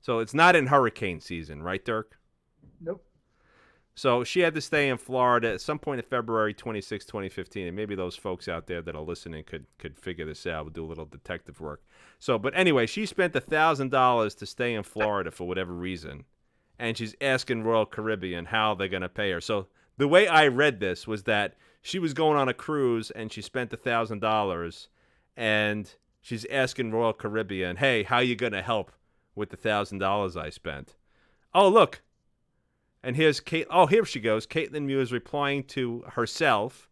So it's not in hurricane season, right, Dirk? Nope. So she had to stay in Florida at some point in February 26, 2015. And maybe those folks out there that are listening could figure this out. We'll do a little detective work. So, but anyway, she spent $1,000 to stay in Florida for whatever reason. And she's asking Royal Caribbean how they're going to pay her. So the way I read this was that she was going on a cruise and she spent $1,000 and she's asking Royal Caribbean, hey, how you going to help with the $1,000 I spent? Oh, look. And here's Kate. Oh, here she goes. Caitlin Mew is replying to herself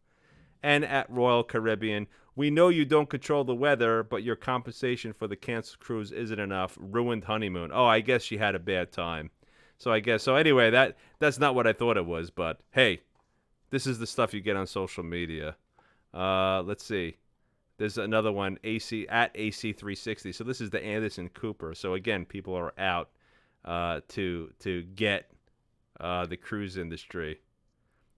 and at Royal Caribbean. We know you don't control the weather, but your compensation for the canceled cruise isn't enough. Ruined honeymoon. Oh, I guess she had a bad time. So anyway, that's not what I thought it was. But hey, this is the stuff you get on social media. Let's see. There's another one, at AC360. So this is the Anderson Cooper. So again, people are out to get the cruise industry.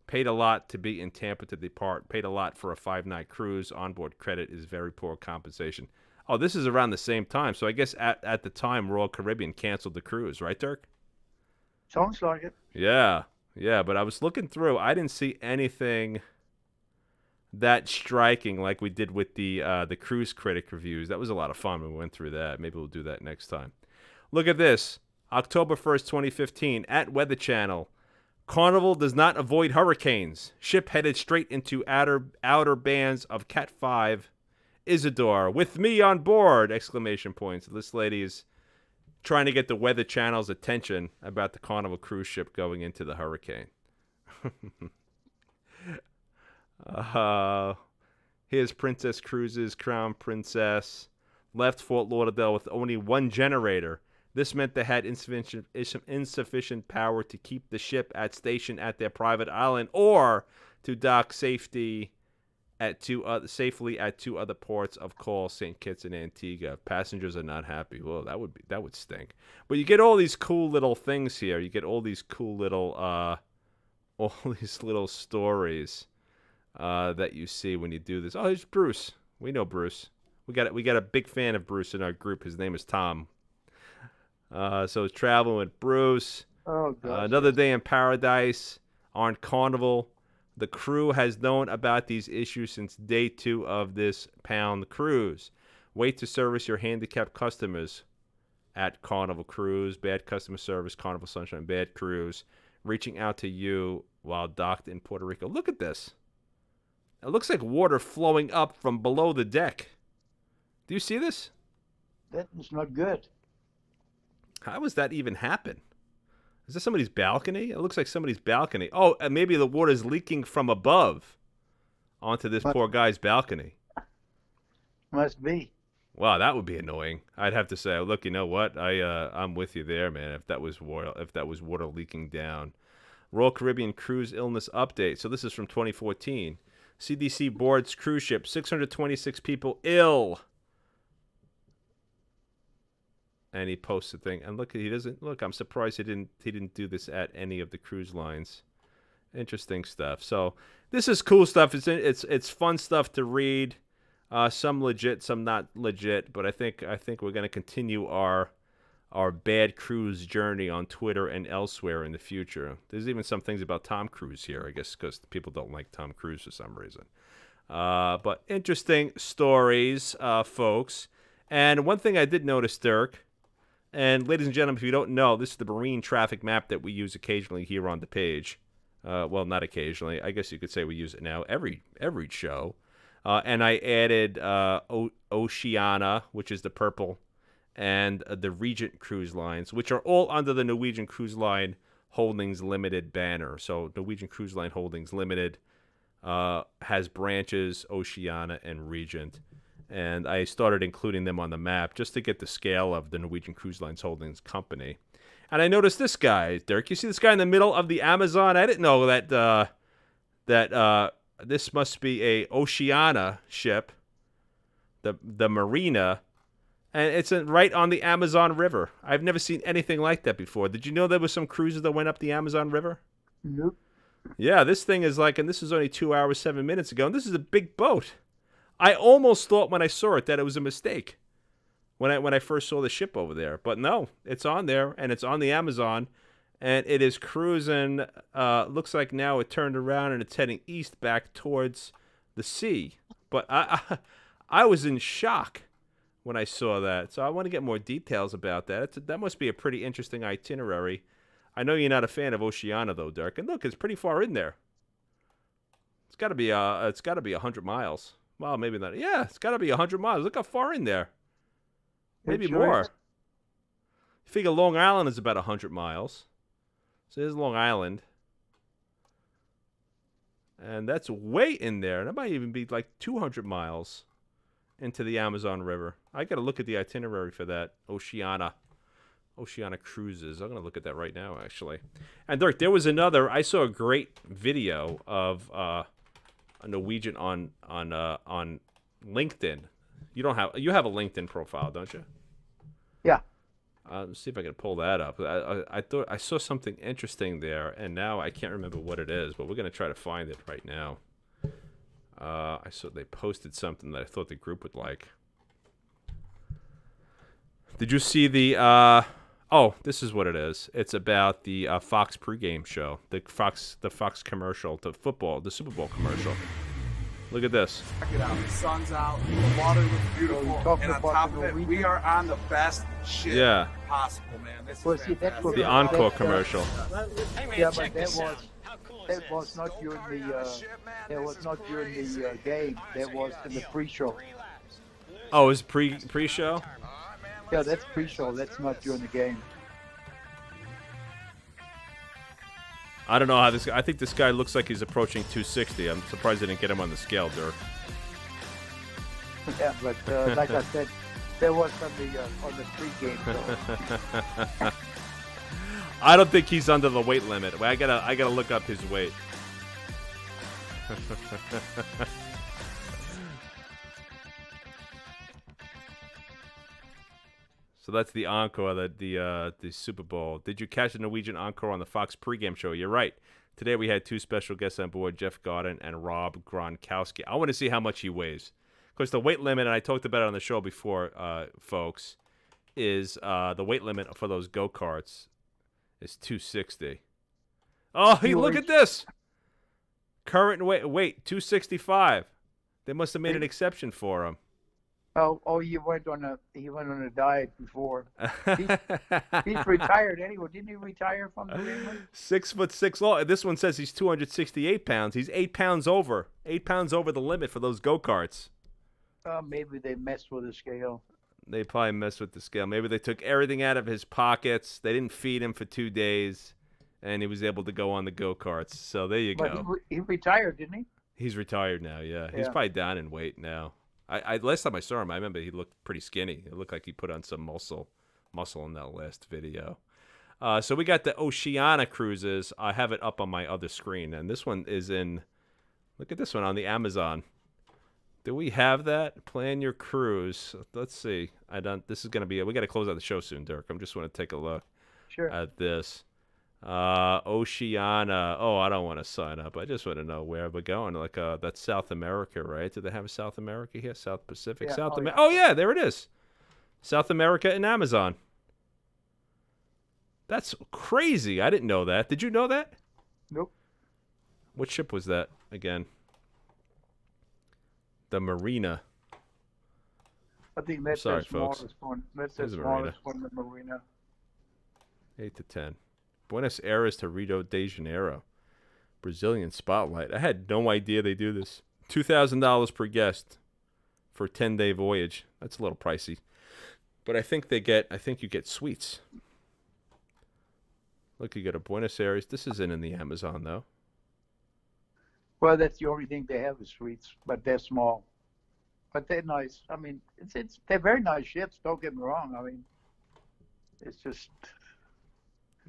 Paid a lot to be in Tampa to depart. Paid a lot for a 5-night cruise. Onboard credit is very poor compensation. Oh, this is around the same time. So I guess at the time, Royal Caribbean canceled the cruise, right, Dirk? Sounds like it. Yeah. But I was looking through. I didn't see anything that striking like we did with the cruise critic reviews. That was a lot of fun when we went through that. Maybe we'll do that next time. Look at this. October 1st, 2015, at Weather Channel. Carnival does not avoid hurricanes. Ship headed straight into outer bands of Cat 5. Isidore, with me on board! Exclamation points. This lady is trying to get the Weather Channel's attention about the Carnival cruise ship going into the hurricane. Here's Princess Cruises, Crown Princess. Left Fort Lauderdale with only one generator. This meant they had insufficient power to keep the ship at station at their private island or to dock safely at two other ports of call, St. Kitts and Antigua. Passengers are not happy. Well, that would stink. But you get all these cool little things here. You get all these cool little stories that you see when you do this. Oh, here's Bruce. We know Bruce. We got a big fan of Bruce in our group. His name is Tom. So it's traveling with Bruce. Oh, God. Another day in paradise on Carnival. The crew has known about these issues since day 2 of this pound cruise. Wait to service your handicapped customers at Carnival Cruise. Bad customer service, Carnival Sunshine, bad cruise. Reaching out to you while docked in Puerto Rico. Look at this. It looks like water flowing up from below the deck. Do you see this? That is not good. How does that even happen? Is this somebody's balcony? It looks like somebody's balcony. Oh, and maybe the water's leaking from above onto this poor guy's balcony. Must be. Wow, that would be annoying. I'd have to say, look, you know what? I'm with you there, man. If that was water leaking down. Royal Caribbean cruise illness update. So this is from 2014. CDC boards cruise ship. 626 people ill. And he posts a thing, and look, I'm surprised he didn't do this at any of the cruise lines. Interesting stuff. So this is cool stuff. It's fun stuff to read. Some legit, some not legit. But I think we're gonna continue our bad cruise journey on Twitter and elsewhere in the future. There's even some things about Tom Cruise here, I guess, because people don't like Tom Cruise for some reason. But interesting stories, folks. And one thing I did notice, Dirk. And ladies and gentlemen, if you don't know, this is the marine traffic map that we use occasionally here on the page. Well, not occasionally. I guess you could say we use it now every show. And I added Oceania, which is the purple, and the Regent Cruise Lines, which are all under the Norwegian Cruise Line Holdings Limited banner. So Norwegian Cruise Line Holdings Limited has branches, Oceania and Regent. And I started including them on the map just to get the scale of the Norwegian Cruise Lines Holdings Company. And I noticed this guy, Dirk. You see this guy in the middle of the Amazon? I didn't know that this must be a Oceania ship, the Marina, and it's right on the Amazon River. I've never seen anything like that before. Did you know there was some cruises that went up the Amazon River? Nope. Yeah, this thing is and this was only 2 hours, 7 minutes ago, and this is a big boat. I almost thought when I saw it that it was a mistake when I first saw the ship over there. But no, it's on there, and it's on the Amazon, and it is cruising. Looks like now it turned around and it's heading east back towards the sea. But I was in shock when I saw that. So I want to get more details about that. That must be a pretty interesting itinerary. I know you're not a fan of Oceania though, Dirk. And look, it's pretty far in there. It's got to be 100 miles. Well, maybe not. Yeah, it's got to be 100 miles. Look how far in there. Maybe more. You figure Long Island is about 100 miles. So there's Long Island. And that's way in there. That might even be like 200 miles into the Amazon River. I got to look at the itinerary for that. Oceania Cruises. I'm going to look at that right now, actually. And Dirk, there was another. I saw a great video of a Norwegian on LinkedIn. You have a LinkedIn profile, don't you? Yeah. Let's see if I can pull that up. I thought I saw something interesting there, and now I can't remember what it is. But we're going to try to find it right now. I saw they posted something that I thought the group would like. Did you see the? Oh, this is what it is. It's about the Fox pregame show, the Fox commercial, the Super Bowl commercial. Look at this. Check it out. The sun's out. The water looks beautiful. And on top of it, we are on the best ship possible, man. This is fantastic. The encore commercial. Yeah, but that was not during the game. That was in the pre-show. Oh, it was pre-show? Yeah, that's pre-show. That's not during the game. I don't know how this guy. I think this guy looks like he's approaching 260. I'm surprised they didn't get him on the scale, Dirk. Yeah, but like I said, there was something on the pre-game show. I don't think he's under the weight limit. I gotta look up his weight. So that's the encore, the Super Bowl. Did you catch the Norwegian encore on the Fox pregame show? You're right. Today we had two special guests on board, Jeff Garden and Rob Gronkowski. I want to see how much he weighs. Of course, the weight limit, and I talked about it on the show before, folks, is the weight limit for those go-karts is 260. Oh, hey, look at this. Current weight 265. They must have made an exception for him. Oh, he went on a diet before. He's retired anyway. Didn't he retire from the ring? 6'6" long. This one says he's 268 pounds. He's 8 pounds over. 8 pounds over the limit for those go-karts. Maybe they messed with the scale. They probably messed with the scale. Maybe they took everything out of his pockets. They didn't feed him for 2 days, and he was able to go on the go-karts. So there you go. But he retired, didn't he? He's retired now, yeah. He's probably down in weight now. I last time I saw him, I remember he looked pretty skinny. It looked like he put on some muscle in that last video. So we got the Oceania Cruises. I have it up on my other screen, and this one is in. Look at this one on the Amazon. Do we have that? Plan your cruise. Let's see. This is gonna be. We got to close out the show soon, Dirk. I'm just want to take a look at this. Oceania. Oh, I don't want to sign up. I just want to know where we're going. Like, that's South America, right? Do they have a South America here? South Pacific? Yeah. South America? Oh, yeah, there it is. South America and Amazon. That's crazy. I didn't know that. Did you know that? Nope. What ship was that again? The Marina. I think that's Sorry, the smallest folks. one. That's There's the the smallest one, the Marina. 8 to 10. Buenos Aires to Rio de Janeiro. Brazilian Spotlight. I had no idea they do this. $2,000 per guest for a 10-day voyage. That's a little pricey. But I think you get suites. Look, you go to Buenos Aires. This isn't in the Amazon, though. Well, that's the only thing they have is suites, but they're small. But they're nice. I mean, they're very nice ships. Don't get me wrong. I mean, it's just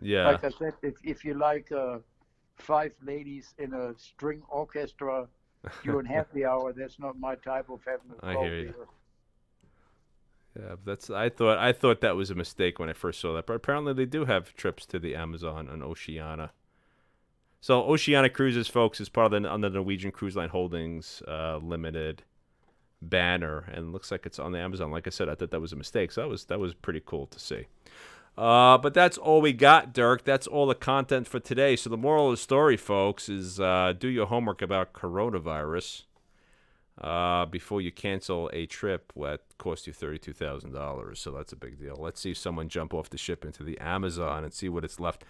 like I said. If you like 5 ladies in a string orchestra during happy hour, that's not my type of having a I hear you. Yeah, I thought that was a mistake when I first saw that, but apparently they do have trips to the Amazon and Oceania. So Oceania Cruises, folks, is part of the Norwegian Cruise Line Holdings Limited banner, and it looks like it's on the Amazon. Like I said, I thought that was a mistake, so that was pretty cool to see. But that's all we got, Dirk. That's all the content for today. So the moral of the story, folks, is do your homework about coronavirus before you cancel a trip that cost you $32,000. So that's a big deal. Let's see someone jump off the ship into the Amazon and see what it's left.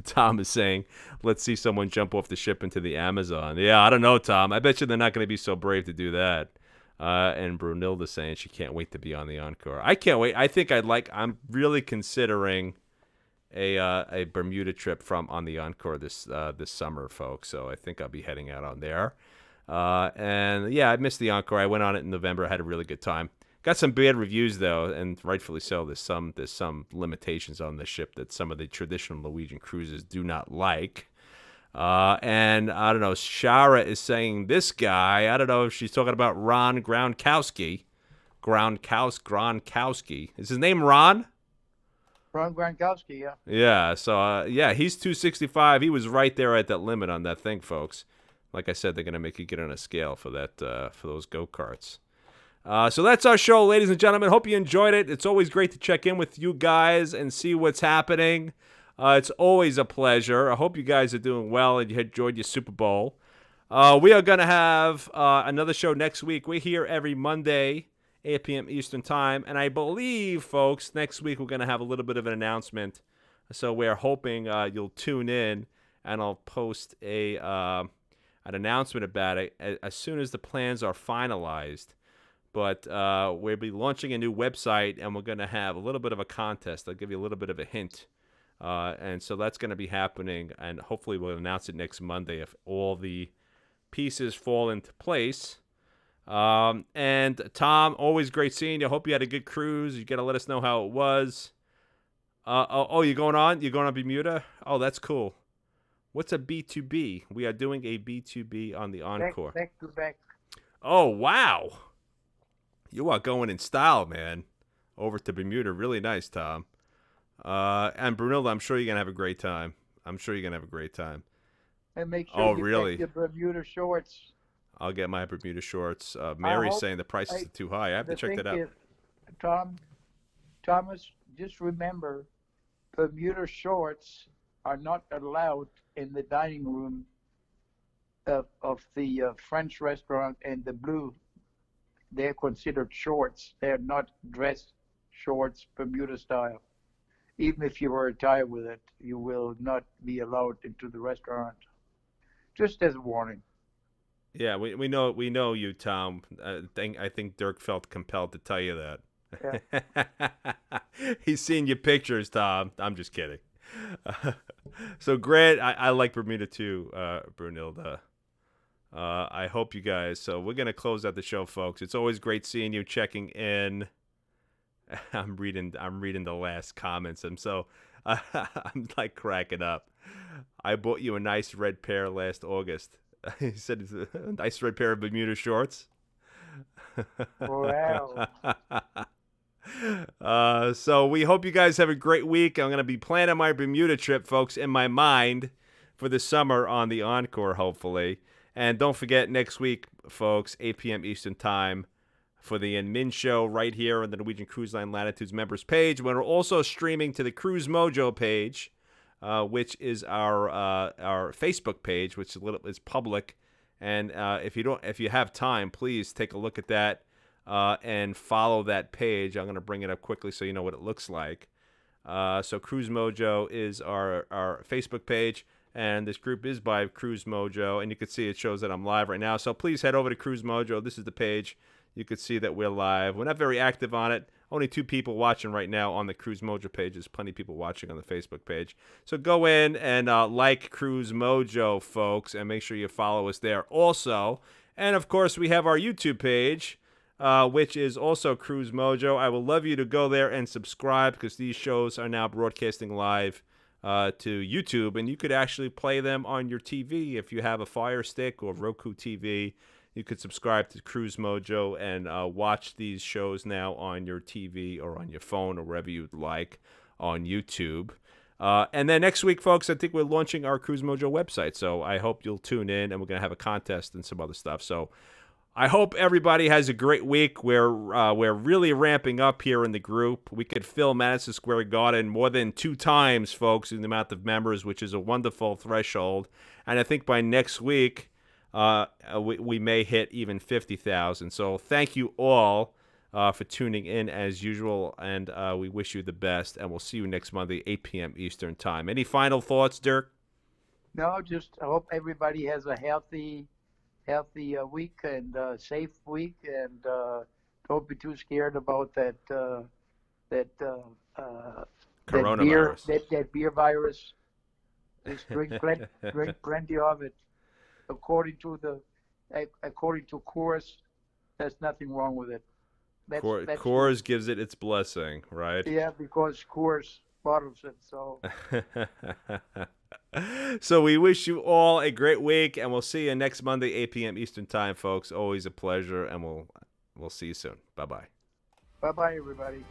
Tom is saying, let's see someone jump off the ship into the Amazon. Yeah, I don't know, Tom. I bet you they're not going to be so brave to do that. And Brunilda saying she can't wait to be on the Encore. I can't wait. I think I'm really considering a Bermuda trip on the Encore this summer, folks. So I think I'll be heading out on there. And yeah, I missed the Encore. I went on it in November. I had a really good time. Got some bad reviews though, and rightfully so. There's some limitations on the ship that some of the traditional Norwegian cruises do not like. And I don't know, Shara is saying this guy, I don't know if she's talking about Ron Gronkowski. Gronkowski. Is his name Ron? Ron Gronkowski, yeah. Yeah, so, he's 265. He was right there at that limit on that thing, folks. Like I said, they're going to make you get on a scale for that, for those go-karts. So that's our show, ladies and gentlemen. Hope you enjoyed it. It's always great to check in with you guys and see what's happening. It's always a pleasure. I hope you guys are doing well and you enjoyed your Super Bowl. We are going to have another show next week. We're here every Monday, 8 p.m. Eastern Time. And I believe, folks, next week we're going to have a little bit of an announcement. So we're hoping you'll tune in, and I'll post an announcement about it as soon as the plans are finalized. But we'll be launching a new website, and we're going to have a little bit of a contest. I'll give you a little bit of a hint. And so that's going to be happening, and hopefully we'll announce it next Monday if all the pieces fall into place. And Tom, always great seeing you. Hope you had a good cruise. You got to let us know how it was. You're going on? You're going on Bermuda? Oh, that's cool. What's a B2B? We are doing a B2B on the Encore. Back to back. Oh, wow. You are going in style, man. Over to Bermuda. Really nice, Tom. And Brunilda, I'm sure you're going to have a great time. And make sure you really? get your Bermuda shorts. I'll get my Bermuda shorts. Mary's saying the prices are too high. I have to check that out. Thomas, just remember, Bermuda shorts are not allowed in the dining room of the French restaurant and the Blue. They're considered shorts. They're not dress shorts, Bermuda style. Even if you were attired with it, you will not be allowed into the restaurant. Just as a warning. Yeah, we know you, Tom. I think Dirk felt compelled to tell you that. Yeah. He's seen your pictures, Tom. I'm just kidding. So Grant, I like Bermuda too, Brunilda. I hope you guys. So we're gonna close out the show, folks. It's always great seeing you, checking in. I'm reading the last comments. I'm like cracking up. I bought you a nice red pair last August. He said it's a nice red pair of Bermuda shorts. Wow. So we hope you guys have a great week. I'm going to be planning my Bermuda trip, folks, in my mind for the summer on the Encore, hopefully. And don't forget, next week, folks, 8 p.m. Eastern Time, for the Min Show right here on the Norwegian Cruise Line Latitudes members page. We're also streaming to the Cruise Mojo page, which is our Facebook page, which is public. And if you have time, please take a look at that and follow that page. I'm going to bring it up quickly so you know what it looks like. So Cruise Mojo is our Facebook page, and this group is by Cruise Mojo, and you can see it shows that I'm live right now. So please head over to Cruise Mojo. This is the page. You can see that we're live. We're not very active on it. Only 2 people watching right now on the Cruise Mojo page. There's plenty of people watching on the Facebook page. So go in and like Cruise Mojo, folks, and make sure you follow us there also. And, of course, we have our YouTube page, which is also Cruise Mojo. I would love you to go there and subscribe because these shows are now broadcasting live to YouTube. And you could actually play them on your TV if you have a Fire Stick or Roku TV. You could subscribe to Cruise Mojo and watch these shows now on your TV or on your phone or wherever you'd like on YouTube. And then next week, folks, I think we're launching our Cruise Mojo website. So I hope you'll tune in, and we're going to have a contest and some other stuff. So I hope everybody has a great week. We're really ramping up here in the group. We could fill Madison Square Garden more than 2 times, folks, in the amount of members, which is a wonderful threshold. And I think by next week, we may hit even 50,000. So thank you all for tuning in as usual, and we wish you the best. And we'll see you next Monday, 8 p.m. Eastern Time. Any final thoughts, Dirk? No, just I hope everybody has a healthy week and safe week, and don't be too scared about that Coronavirus. That beer virus. Just drink plenty of it. According to Coors, there's nothing wrong with it. Coors gives it its blessing, right? Yeah, because Coors bottles it. So. So we wish you all a great week, and we'll see you next Monday, 8 p.m. Eastern Time, folks. Always a pleasure, and we'll see you soon. Bye-bye. Bye-bye, everybody.